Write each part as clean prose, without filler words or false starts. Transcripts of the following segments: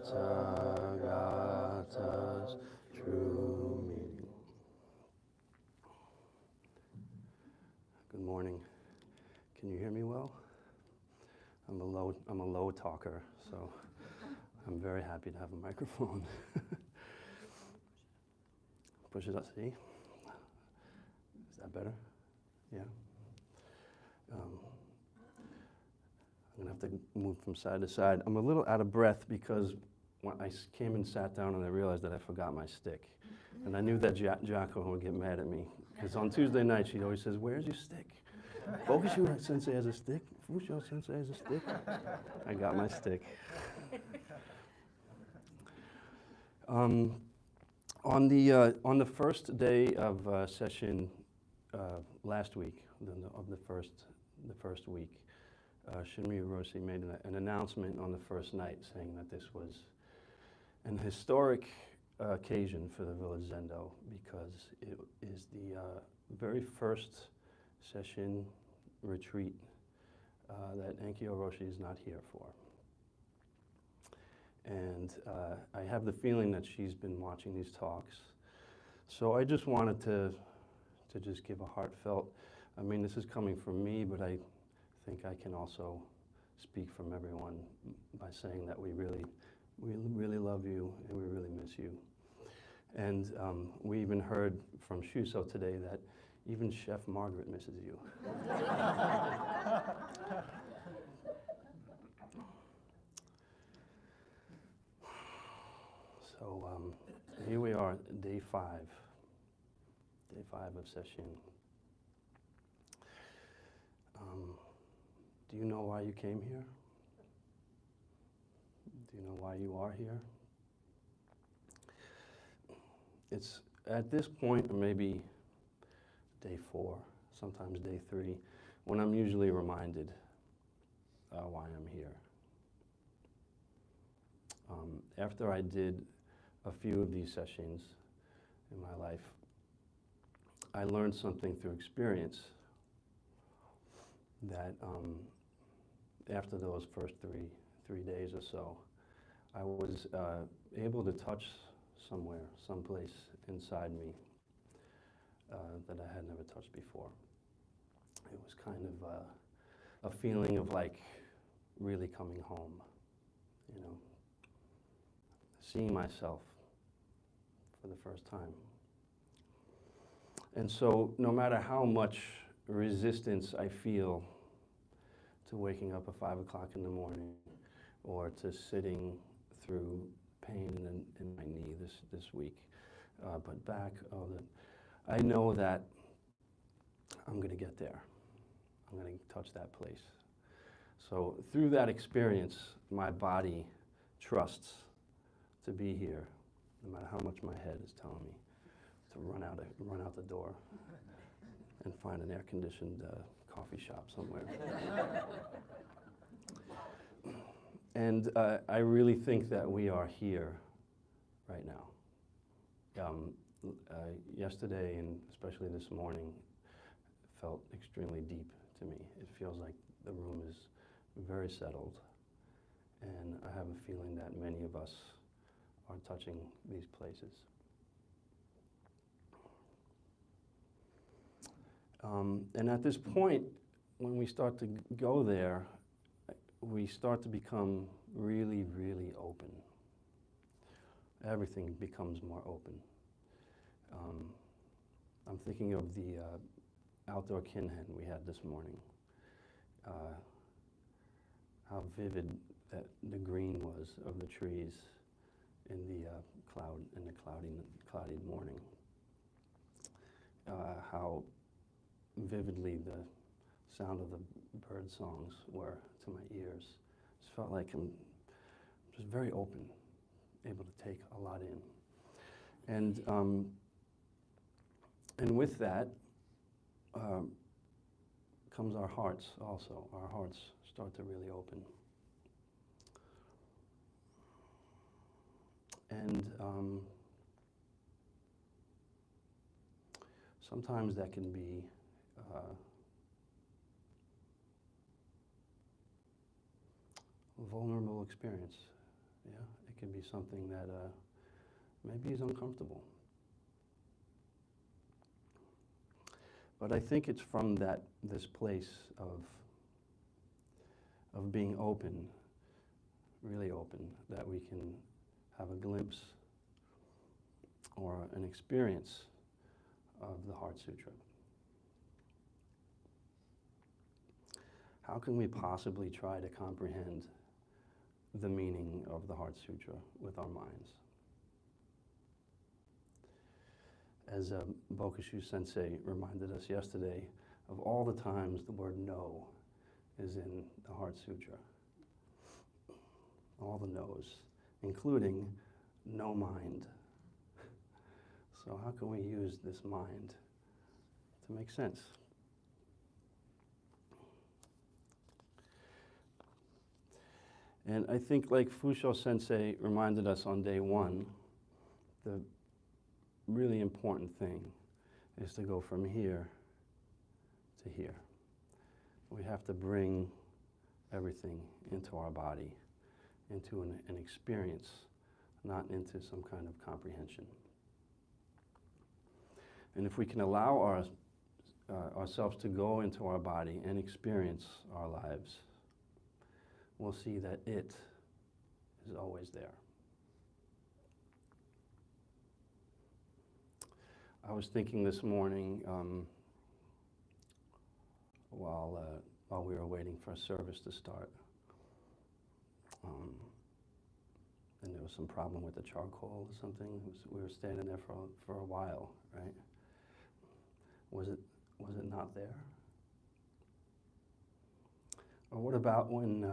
Tathagata's true meaning. Good morning. Can you hear me well? I'm a low talker, so I'm very happy to have a microphone. Push it up, see? Is that better? Yeah? I'm going to have to move from side to side. I'm a little out of breath because when I came and sat down and I realized that I forgot my stick. And I knew that Jacko would get mad at me. Because on Tuesday night, she always says, "Where's your stick? Bokushu Sensei has a stick. Fusho Sensei has a stick." I got my stick. On the first day of Sesshin last week, of the first week, Shinryu Roshi made an announcement on the first night saying that this was an historic occasion for the Village Zendo because it is the very first Sesshin retreat that Enkyo Roshi is not here for. And I have the feeling that she's been watching these talks. So I just wanted to just give a heartfelt, I mean, this is coming from me, but I think I can also speak from everyone by saying that we really love you and we really miss you. And we even heard from Shuso today that even Chef Margaret misses you. So here we are, day 5 of Sesshin. Do you know why you came here? Do you know why you are here? It's at this point, or maybe day 4, sometimes day 3, when I'm usually reminded why I'm here. After I did a few of these sessions in my life, I learned something through experience that after those first three days or so, I was able to touch someplace inside me that I had never touched before. It was kind of a feeling of like really coming home, you know, seeing myself for the first time. And so no matter how much resistance I feel to waking up at 5 o'clock in the morning or to sitting through pain in my knee this week, but back, I know that I'm going to get there. I'm going to touch that place. So through that experience, my body trusts to be here, no matter how much my head is telling me to run out the door and find an air-conditioned coffee shop somewhere. And I really think that we are here right now. Yesterday and especially this morning felt extremely deep to me. It feels like the room is very settled, and I have a feeling that many of us are touching these places. And at this point, when we start to go there, we start to become really, really open. Everything becomes more open. I'm thinking of the outdoor kinhen we had this morning. How vivid that the green was of the trees in the cloudy morning. How vividly the sound of the bird songs were to my ears. It felt like I'm just very open, able to take a lot in. And with that comes our hearts also. Our hearts start to really open. And sometimes that can be a vulnerable experience, Yeah, it can be something that maybe is uncomfortable. But I think it's from this place of being open, really open, that we can have a glimpse or an experience of the Heart Sutra. How can we possibly try to comprehend the meaning of the Heart Sutra with our minds? As Tokuyu Sensei reminded us yesterday, of all the times the word no is in the Heart Sutra. All the no's, including no mind. So how can we use this mind to make sense? And I think, like Fusho Sensei reminded us on day one, the really important thing is to go from here to here. We have to bring everything into our body, into an experience, not into some kind of comprehension. And if we can allow ourselves to go into our body and experience our lives, we'll see that it is always there. I was thinking this morning while we were waiting for a service to start, and there was some problem with the charcoal or something. We were standing there for a while, right? Was it not there? Or what about when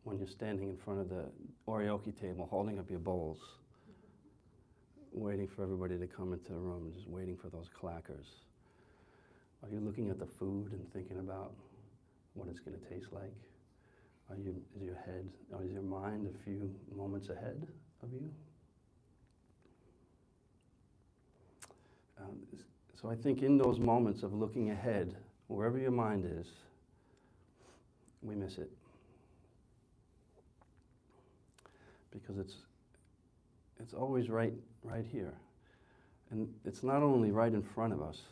you're standing in front of the oryoki table, holding up your bowls, waiting for everybody to come into the room, just waiting for those clackers? Are you looking at the food and thinking about what it's going to taste like? Is your mind a few moments ahead of you? So I think in those moments of looking ahead, wherever your mind is, we miss it. Because it's always right here. And it's not only right in front of us,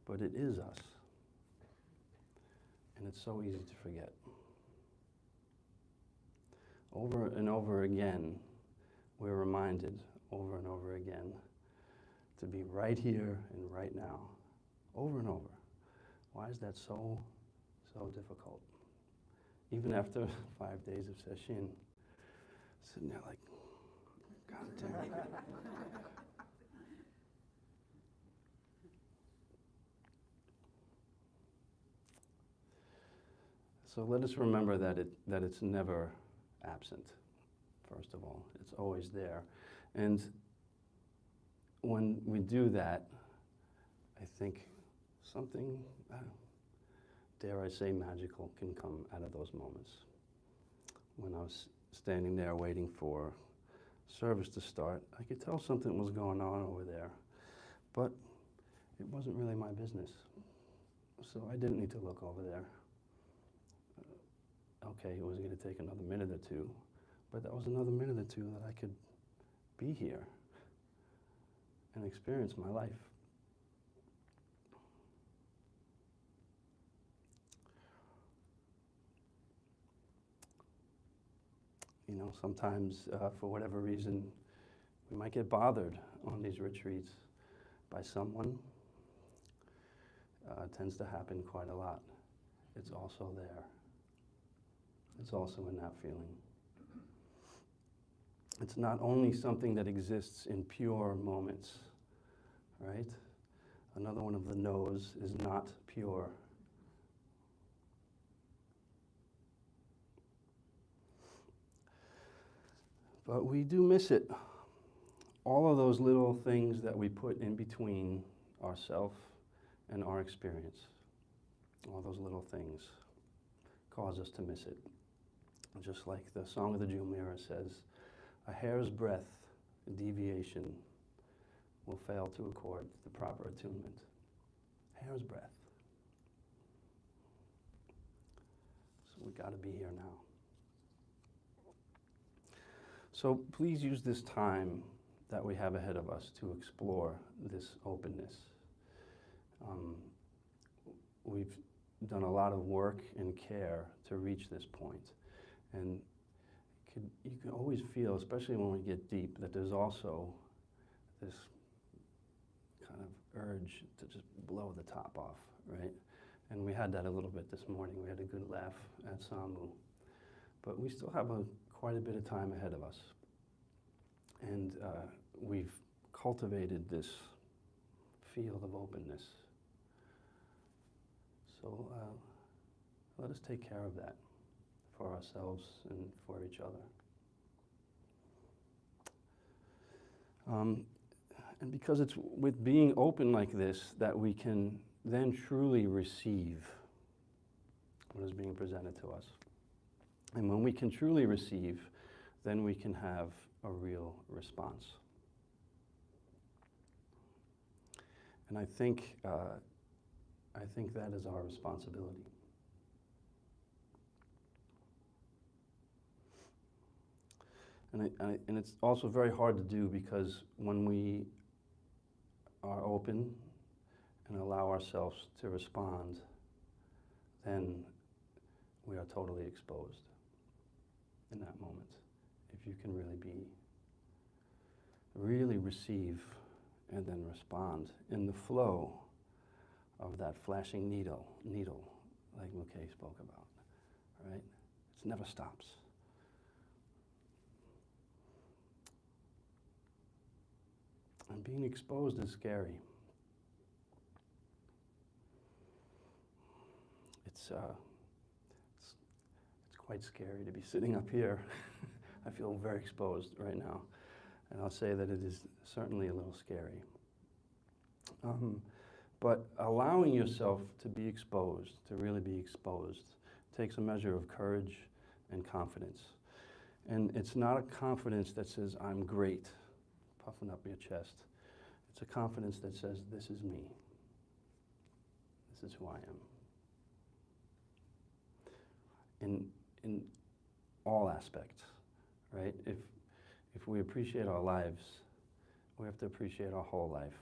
but it is us. And it's so easy to forget. Over and over again, we're reminded over and over again to be right here and right now, over and over. Why is that so difficult? Even after 5 days of Sesshin, sitting there like, God damn it. So let us remember that it's never absent, first of all. It's always there. And when we do that, I think something, dare I say, magical can come out of those moments. When I was standing there waiting for service to start, I could tell something was going on over there, but it wasn't really my business. So I didn't need to look over there. Okay, it was going to take another minute or two, but that was another minute or two that I could be here and experience my life. You know, sometimes for whatever reason, we might get bothered on these retreats by someone. It tends to happen quite a lot. It's also there. It's also in that feeling. It's not only something that exists in pure moments, right? Another one of the no's is not pure. But we do miss it. All of those little things that we put in between ourself and our experience, all those little things cause us to miss it. Just like the Song of the Jewel Mirror says, a hair's breadth deviation will fail to accord the proper attunement. Hair's breadth. So we got to be here now. So please use this time that we have ahead of us to explore this openness. We've done a lot of work and care to reach this point. And you can always feel, especially when we get deep, that there's also this kind of urge to just blow the top off, right? And we had that a little bit this morning. We had a good laugh at Samu. But we still have quite a bit of time ahead of us. And we've cultivated this field of openness. So let us take care of that for ourselves and for each other. And because it's with being open like this that we can then truly receive what is being presented to us. And when we can truly receive, then we can have a real response. And I think that is our responsibility. And it's also very hard to do because when we are open and allow ourselves to respond, then we are totally exposed in that moment. If you can really receive and then respond in the flow of that flashing needle, like Mukhe spoke about, right? It never stops. And being exposed is scary. It's quite scary to be sitting up here. I feel very exposed right now. And I'll say that it is certainly a little scary. But allowing yourself to be exposed, to really be exposed, takes a measure of courage and confidence. And it's not a confidence that says, I'm great, puffing up your chest. It's a confidence that says, this is me. This is who I am. In all aspects, right? If we appreciate our lives, we have to appreciate our whole life,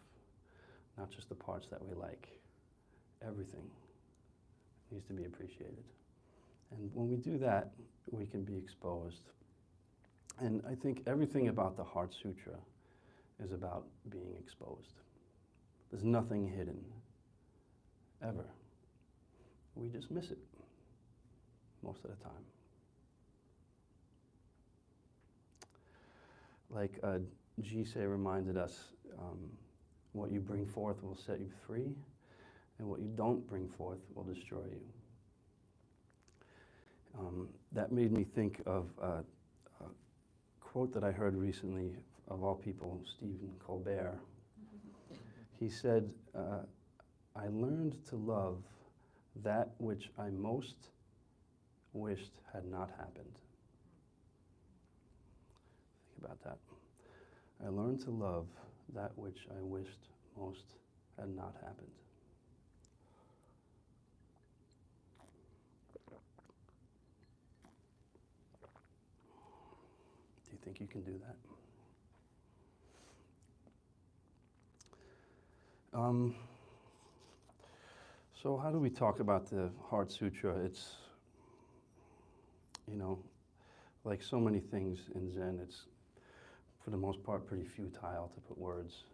not just the parts that we like. Everything needs to be appreciated. And when we do that, we can be exposed. And I think everything about the Heart Sutra is about being exposed. There's nothing hidden, ever. We just miss it most of the time. Like Jisei reminded us, what you bring forth will set you free, and what you don't bring forth will destroy you. That made me think of a quote that I heard recently, of all people, Stephen Colbert. He said, I learned to love that which I most wished had not happened. Think about that. I learned to love that which I wished most had not happened. Do you think you can do that? So how do we talk about the Heart Sutra? It's, like so many things in Zen, it's for the most part pretty futile to put words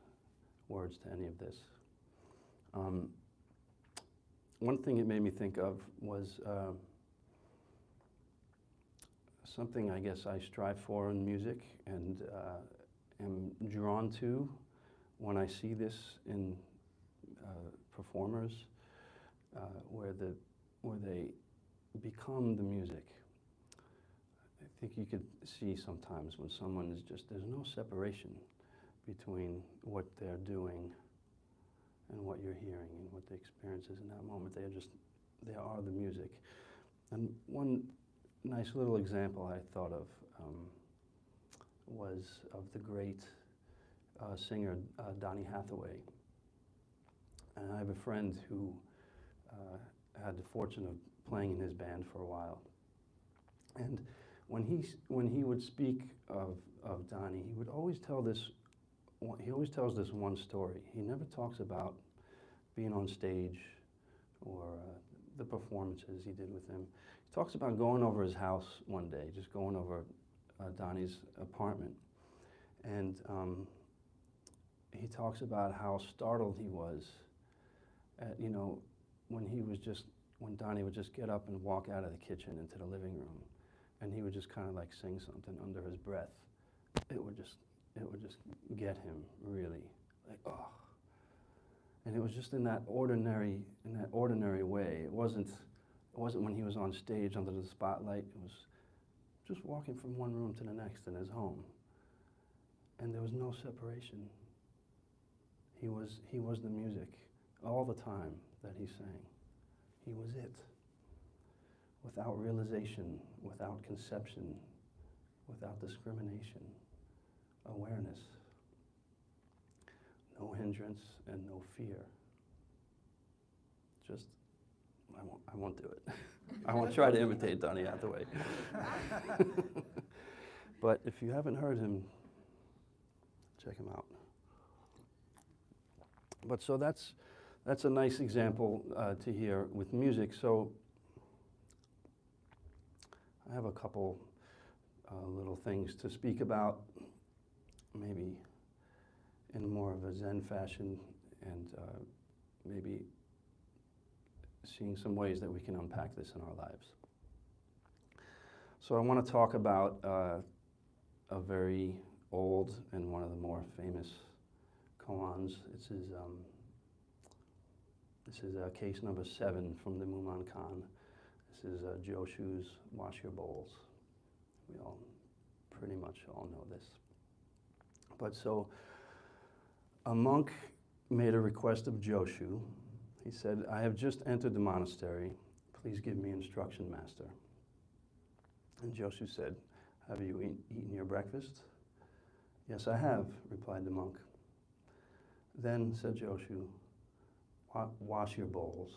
to any of this. One thing it made me think of was something I guess I strive for in music and am drawn to when I see this in performers, where they become the music. I think you could see sometimes when someone is just, there's no separation between what they're doing and what you're hearing and what the experience is in that moment. They are the music. And one nice little example I thought of was of the great singer Donny Hathaway. And I have a friend who had the fortune of playing in his band for a while. And when he would speak of Donnie, he would always tell this. He always tells this one story. He never talks about being on stage or the performances he did with him. He talks about going over his house one day, just going over Donnie's apartment, and he talks about how startled he was at, you know, when Donnie would just get up and walk out of the kitchen into the living room, and he would just kind of like sing something under his breath. It would just get him really, like, oh. And it was just in that ordinary way. It wasn't when he was on stage under the spotlight. It was just walking from one room to the next in his home. And there was no separation. He was the music all the time that he sang. He was it. Without realization, without conception, without discrimination, awareness. No hindrance and no fear. Just, I won't do it. I won't try to imitate Donnie Hathaway. But if you haven't heard him, check him out. But so that's a nice example to hear with music. So I have a couple little things to speak about, maybe in more of a Zen fashion, and maybe seeing some ways that we can unpack this in our lives. So I want to talk about a very old and one of the more famous koans. This is case number 7 from the Muman Kan. This is Joshu's Wash Your Bowls. We all pretty much all know this. But so a monk made a request of Joshu. He said, I have just entered the monastery. Please give me instruction, master. And Joshu said, have you eaten your breakfast? Yes, I have, replied the monk. Then, said Joshu, wash your bowls.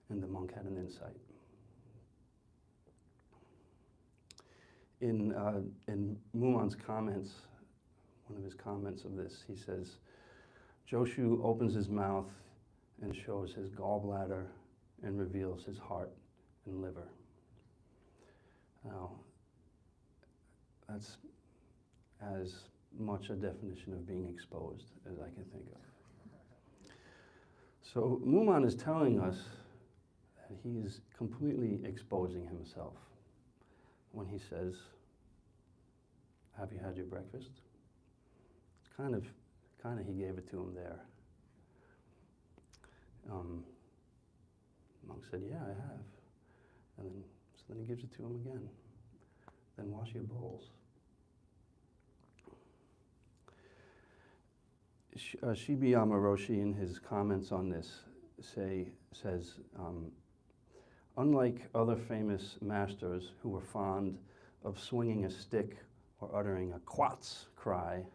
And the monk had an insight. In Mumon's comments, one of his comments of this, he says, Joshu opens his mouth and shows his gallbladder and reveals his heart and liver. Now, that's as much a definition of being exposed as I can think of. So Mumon is telling us that he is completely exposing himself when he says, have you had your breakfast? It's kind of he gave it to him there. Monk said, yeah, I have. And then he gives it to him again. Then wash your bowls. Shibiyama Roshi, in his comments on this, says, unlike other famous masters who were fond of swinging a stick or uttering a quats cry,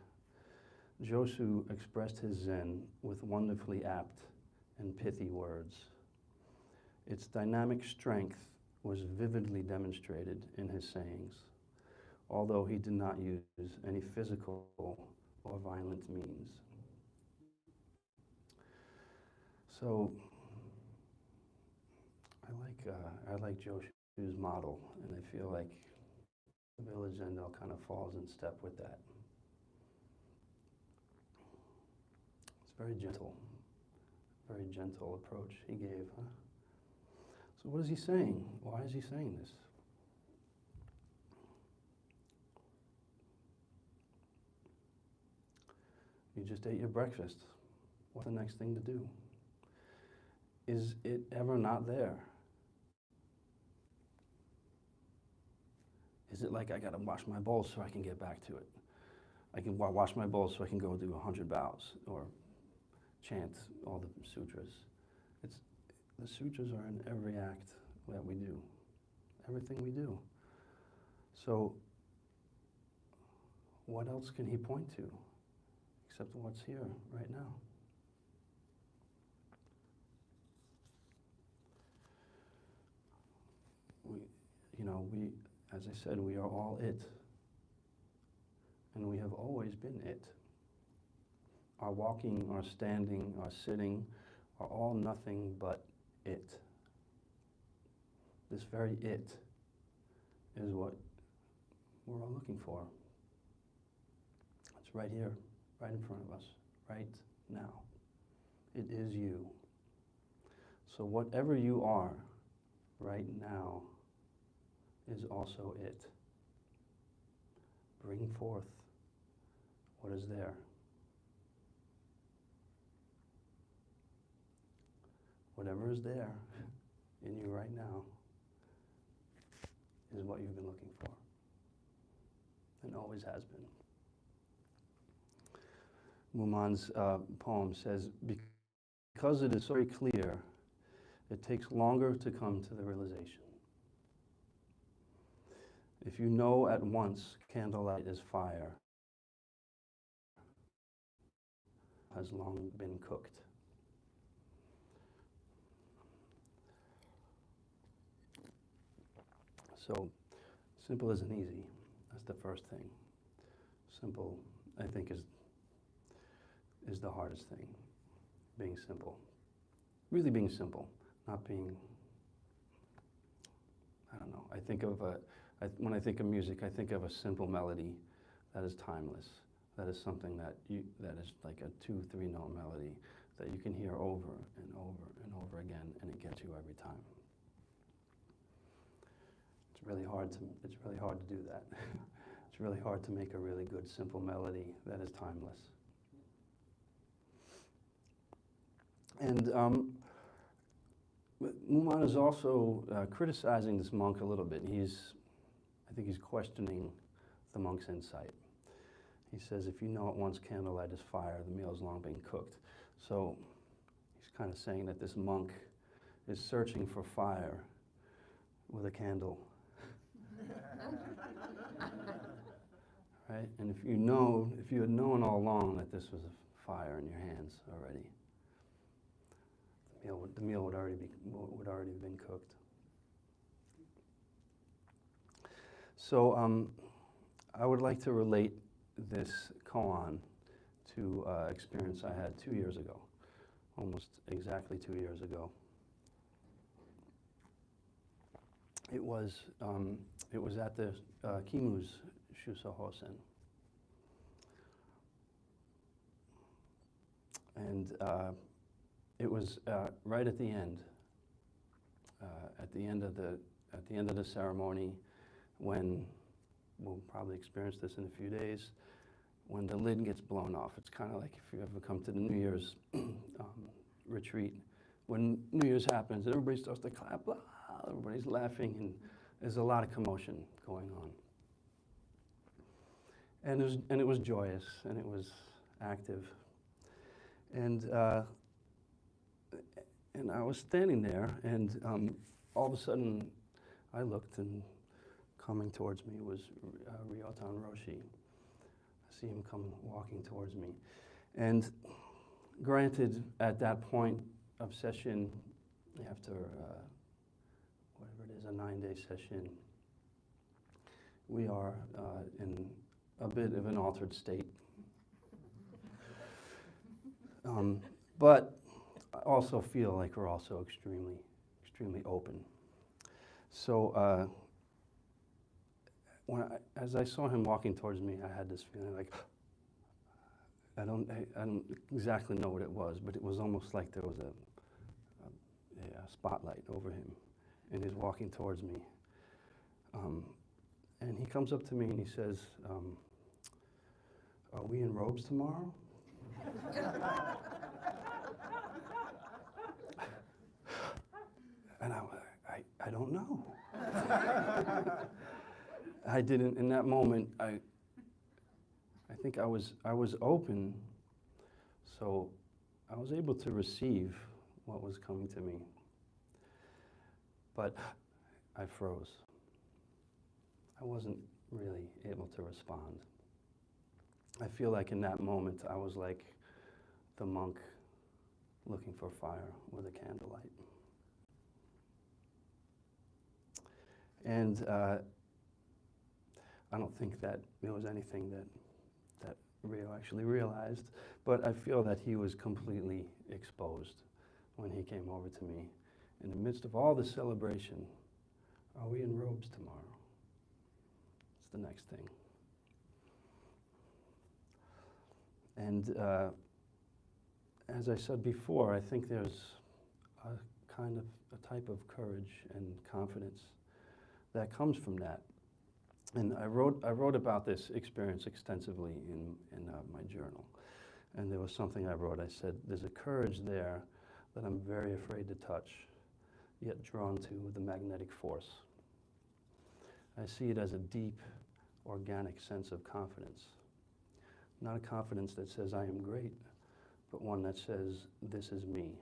Joshu expressed his Zen with wonderfully apt and pithy words. Its dynamic strength was vividly demonstrated in his sayings, although he did not use any physical or violent means. So I like Joshu's model, and I feel like Village Zendo kind of falls in step with that. It's very gentle approach he gave, huh? So what is he saying? Why is he saying this? You just ate your breakfast. What's the next thing to do? Is it ever not there? Is it like I gotta wash my bowls so I can get back to it? I can wash my bowls so I can go do 100 bows or chant all the sutras. The sutras are in every act that we do, everything we do. So what else can he point to except what's here right now? you know, as I said, we are all it. And we have always been it. Our walking, our standing, our sitting are all nothing but it. This very it is what we're all looking for. It's right here, right in front of us, right now. It is you. So whatever you are right now is also it. Bring forth what is there. Whatever is there in you right now is what you've been looking for, and always has been. Mumon's poem says, because it is so very clear, it takes longer to come to the realization. If you know at once candlelight is fire, has long been cooked. So, simple isn't easy. That's the first thing. Simple, I think, is the hardest thing. Being simple. Really being simple, not being, I don't know. I think of when I think of music, I think of a simple melody that is timeless. That is something that is like a 2-3 note melody that you can hear over and over and over again, and it gets you every time. It's really hard to do that. It's really hard to make a really good simple melody that is timeless. And Mumon is also criticizing this monk a little bit. I think he's questioning the monk's insight. He says, if you know at once candlelight is fire, the meal is long being cooked. So he's kind of saying that this monk is searching for fire with a candle. Right? And if you had known all along that this was a fire in your hands already, the meal would already have been cooked. So I would like to relate this koan to experience I had 2 years ago, almost exactly 2 years ago. It was at the Kimu's Shuso Hosen. And it was right at the end of the ceremony, when we'll probably experience this in a few days, when the lid gets blown off. It's kind of like if you ever come to the New Year's retreat, when New Year's happens and everybody starts to clap, blah, everybody's laughing, and there's a lot of commotion going on. And it was joyous, and it was active. And I was standing there, and all of a sudden I looked, and coming towards me was Ryotan Roshi. I see him come walking towards me. And granted, at that point of session, after whatever it is, a 9-day session, we are in a bit of an altered state. But I also feel like we're also extremely open. So as I saw him walking towards me, I had this feeling like, I don't exactly know what it was, but it was almost like there was a spotlight over him, and he's walking towards me. And he comes up to me and he says, are we in robes tomorrow? And I don't know. I didn't, in that moment, I think I was open, so I was able to receive what was coming to me. But I froze. I wasn't really able to respond. I feel like in that moment I was like the monk looking for fire with a candlelight. And I don't think that it was anything that Rio actually realized, but I feel that he was completely exposed when he came over to me. In the midst of all the celebration, are we in robes tomorrow? It's the next thing. And as I said before, I think there's a type of courage and confidence that comes from that. And I wrote about this experience extensively in my journal. And there was something I wrote. I said, there's a courage there that I'm very afraid to touch, yet drawn to with a magnetic force. I see it as a deep, organic sense of confidence. Not a confidence that says I am great, but one that says this is me.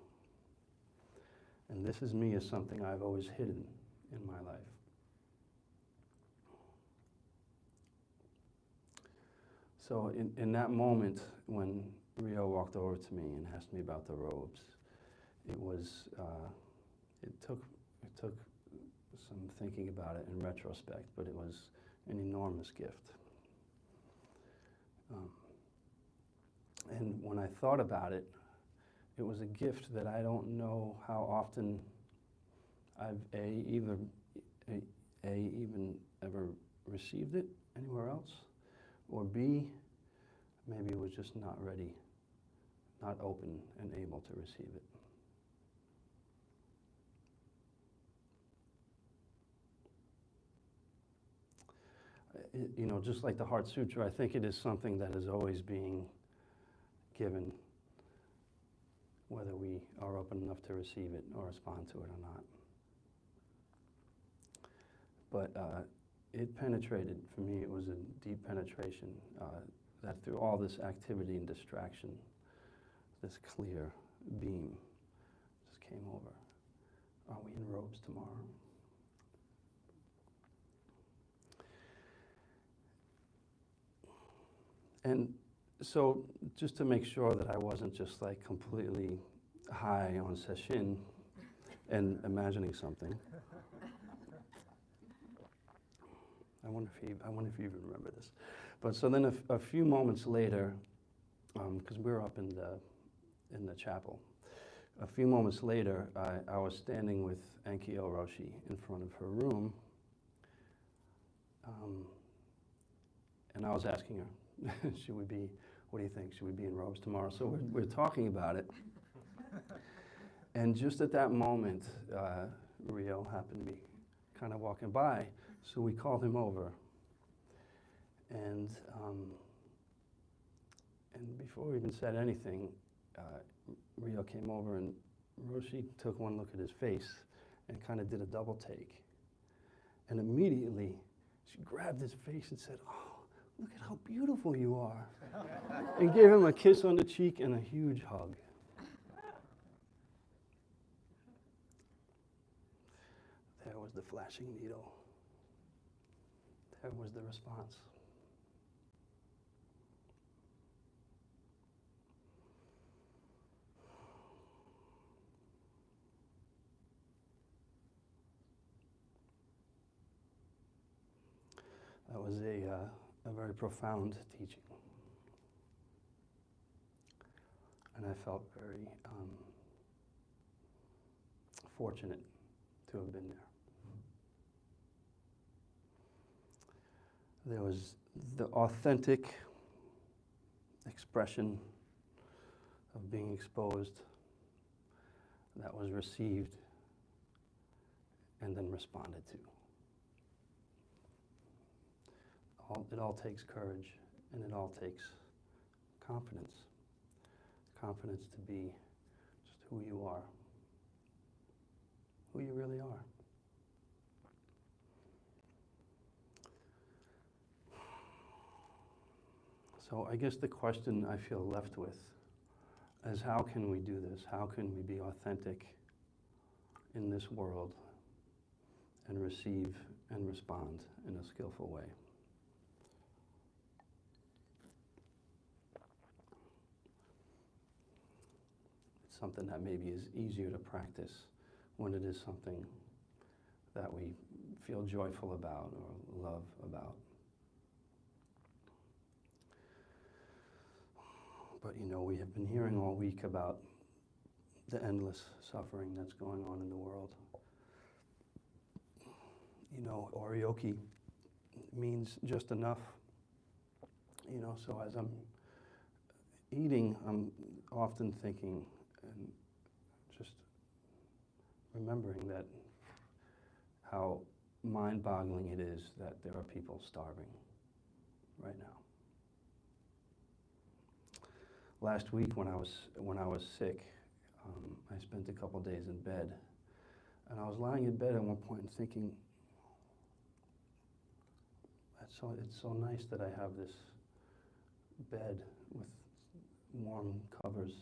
And this is me is something I've always hidden in my life. So in that moment when Rio walked over to me and asked me about the robes, it was, it took some thinking about it in retrospect, but it was an enormous gift. And when I thought about it, it was a gift that I don't know how often I've even ever received it anywhere else, or B, maybe it was just not ready, not open and able to receive it. You know, just like the Heart Sutra, I think it is something that is always being given, whether we are open enough to receive it or respond to it or not. But it penetrated, for me, it was a deep penetration, that through all this activity and distraction, this clear beam just came over. Are we in robes tomorrow? And so just to make sure that I wasn't just like completely high on Sesshin and imagining something, I wonder if you even remember this. But so then a few moments later, because we were up in the chapel, a few moments later, I was standing with Enkyo Roshi in front of her room, and I was asking her, what do you think, should we be in robes tomorrow? So we're talking about it. And just at that moment, Rio happened to be kind of walking by, so we called him over. And before we even said anything, Rio came over and Roshi took one look at his face and kind of did a double take. And immediately, she grabbed his face and said, "Oh, look at how beautiful you are." And gave him a kiss on the cheek and a huge hug. There was the flashing needle. There was the response. That was a very profound teaching. And I felt very fortunate to have been there. There was the authentic expression of being exposed that was received and then responded to. It all takes courage, and it all takes confidence. Confidence to be just who you are, who you really are. So I guess the question I feel left with is, how can we do this? How can we be authentic in this world and receive and respond in a skillful way? It's something that maybe is easier to practice when it is something that we feel joyful about or love about. But you know, we have been hearing all week about the endless suffering that's going on in the world. You know, oryoki means just enough. You know, so as I'm eating, I'm often thinking and just remembering that how mind-boggling it is that there are people starving right now. Last week when I was sick, I spent a couple days in bed, and I was lying in bed at one point and thinking, it's so nice that I have this bed with warm covers,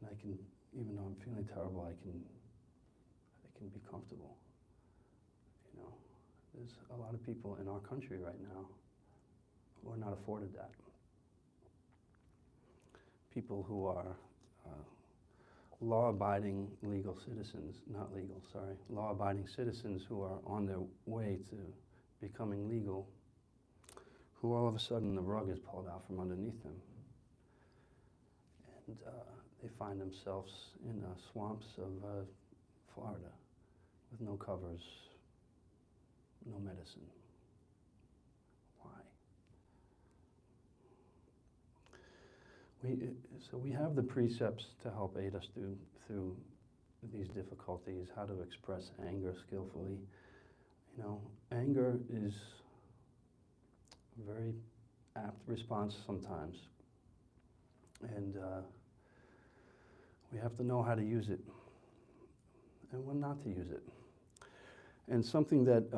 and I can, even though I'm feeling terrible, I can be comfortable. You know, there's a lot of people in our country right now who are not afforded that. People who are law-abiding legal citizens, law-abiding citizens who are on their way to becoming legal, who all of a sudden the rug is pulled out from underneath them. And they find themselves in the swamps of Florida with no covers, no medicine. Why? So we have the precepts to help aid us through these difficulties, how to express anger skillfully. You know, anger is a very apt response sometimes, and we have to know how to use it and when not to use it. And something that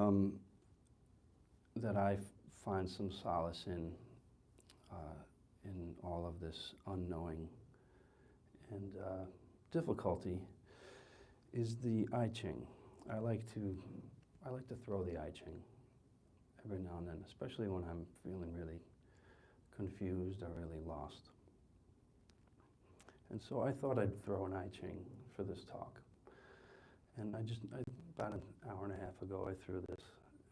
that I find some solace in all of this unknowing and difficulty is the I Ching. I like to throw the I Ching every now and then, especially when I'm feeling really confused or really lost. And so I thought I'd throw an I Ching for this talk. And about an hour and a half ago, I threw this,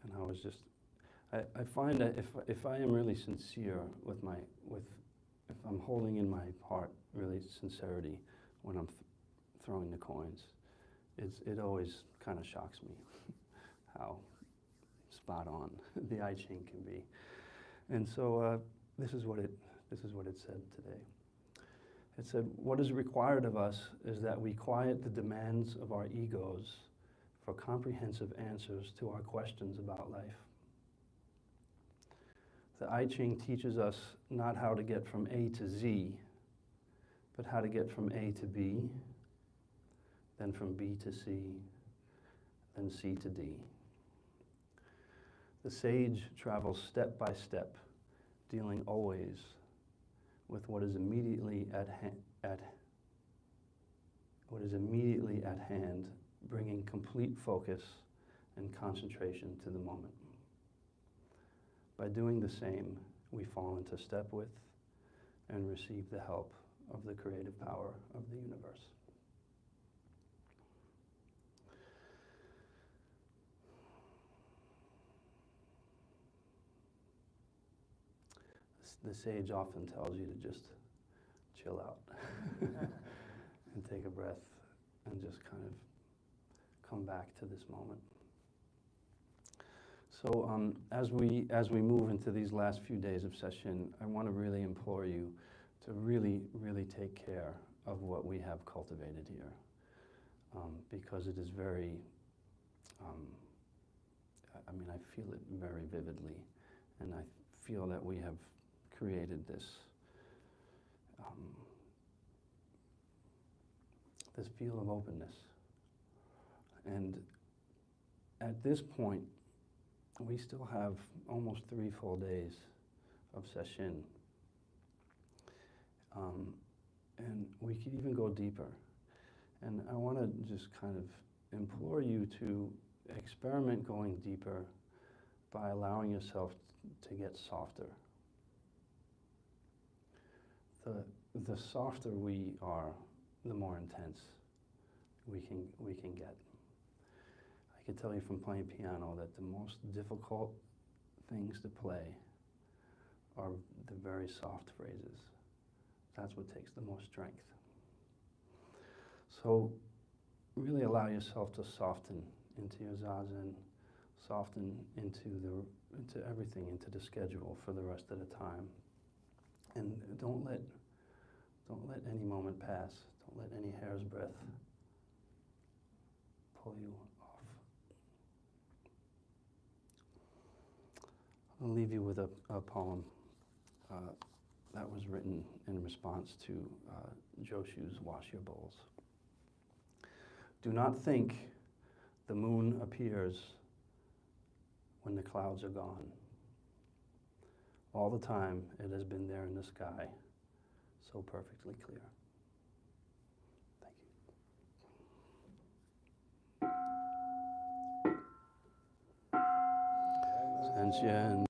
and I was just, I find that if I am really sincere if I'm holding in my heart really sincerity when I'm throwing the coins, it always kind of shocks me how spot on the I Ching can be. And so this is what it said today. It said, what is required of us is that we quiet the demands of our egos for comprehensive answers to our questions about life. The I Ching teaches us not how to get from A to Z, but how to get from A to B, then from B to C, then C to D. The sage travels step by step, dealing always with what is immediately at hand, bringing complete focus and concentration to the moment. By doing the same, we fall into step with and receive the help of the creative power of the universe. The sage often tells you to just chill out and take a breath and just kind of come back to this moment. So as we move into these last few days of Sesshin, I want to really implore you to really, really take care of what we have cultivated here, because it is very, I feel it very vividly, and I feel that we have created this this feel of openness. And at this point, we still have almost 3 full days of Sesshin. And we could even go deeper. And I want to just kind of implore you to experiment going deeper by allowing yourself to get softer. The softer we are, the more intense we can get. I can tell you from playing piano that the most difficult things to play are the very soft phrases. That's what takes the most strength. So really allow yourself to soften into your zazen, soften into everything, into the schedule for the rest of the time. And don't let any moment pass. Don't let any hair's breadth pull you off. I'll leave you with a poem that was written in response to Joshu's Wash Your Bowls. Do not think the moon appears when the clouds are gone. All the time it has been there in the sky, so perfectly clear. Thank you. Senshin.